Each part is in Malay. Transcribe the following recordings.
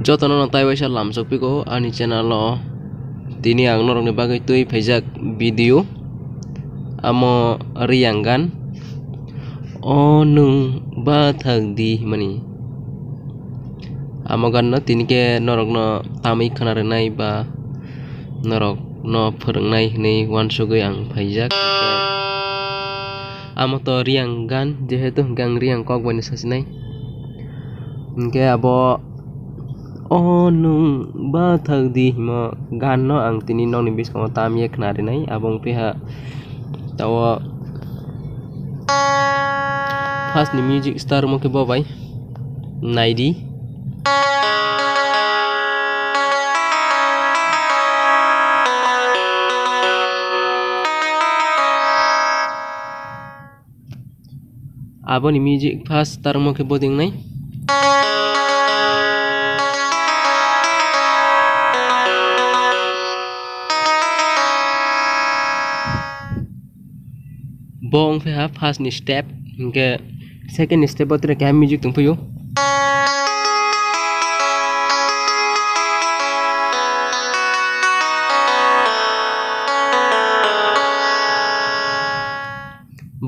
Jotono no tai waisa lamsok piko ani channel lo tini ang norong ni bagai tui phaijak video amo rianggan o nung ba thagdi mani amo gan no tini ke norok no tamai khanar nai ba norok no phwrwngnai ni wansugui ang phaijak amo to rianggan jehetu gang riang kok bani sasinai ke abo oh nung ba thagdi mo gan no ang tini nong ni bis ko tamye khnari nai abong piha tawa first ni music star mo ke bobai naidi abo ni music first star mo ke boding nai bong fe ha first ni step ke second step otre ke music tung puyo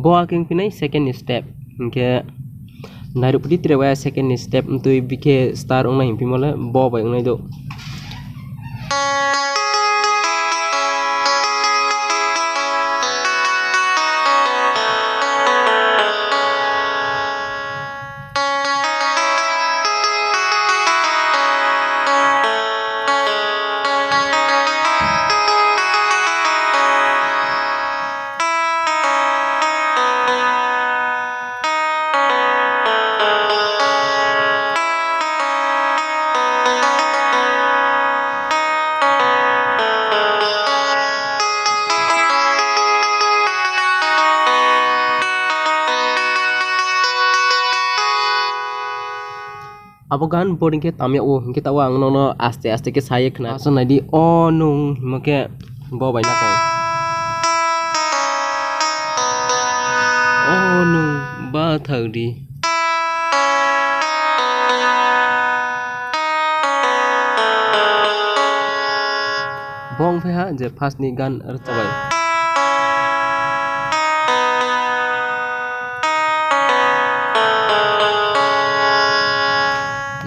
bo aking pinai second step ke narupdi trewa second step tu bike star ong nai pimole bo bai ong nai do abo gan boarding ke tamya o ke tawa ang no aste aste ke saye khna so nai di o nung make bo bai na kai o nung ba thagdi bong phe ha je first ni gan ar chabai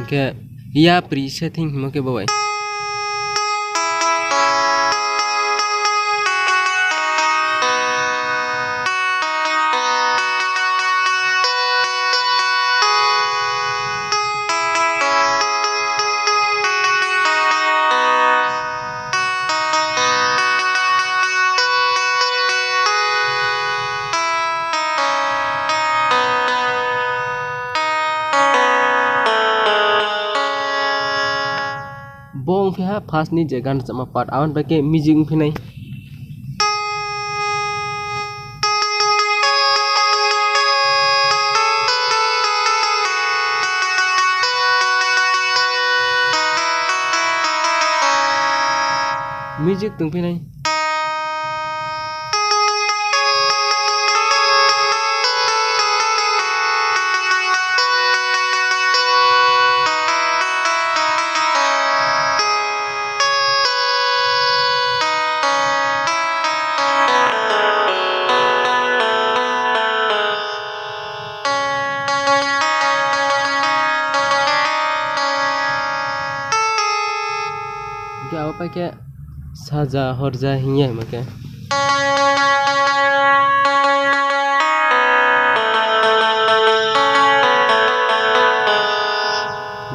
ke ya presetting mo ke boy bong phe ha first ni je gan sama part awan ba ke music phinai music tung phinai apa ke saja horja hinya make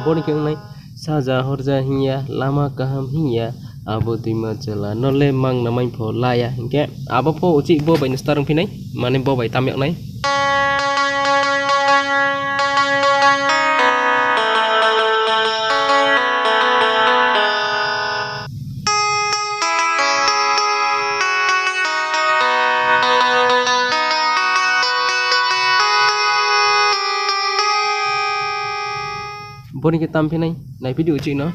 boni ke nai saja horja hinya lama kaham hinya abo tima chala nole mang namai pho laya ke abo pho uchi bo bai starung phinai mane bo bai tamyak nai boni ke tam phinai nai video uchi no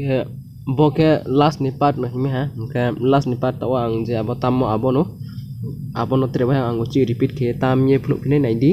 ke boke last ni part no hime ha ke last ni part tawa ang je abo tammo abo no treba ang uci repeat ke tam ye phlu phine nai di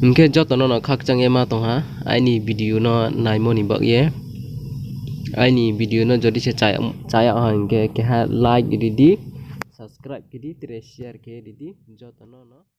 Mungkin joto no khak chang ema tong ha aini video no naimo ni bak ye aini video no jodi se chaya ha ke ha like di subscribe ke di share ke di joto no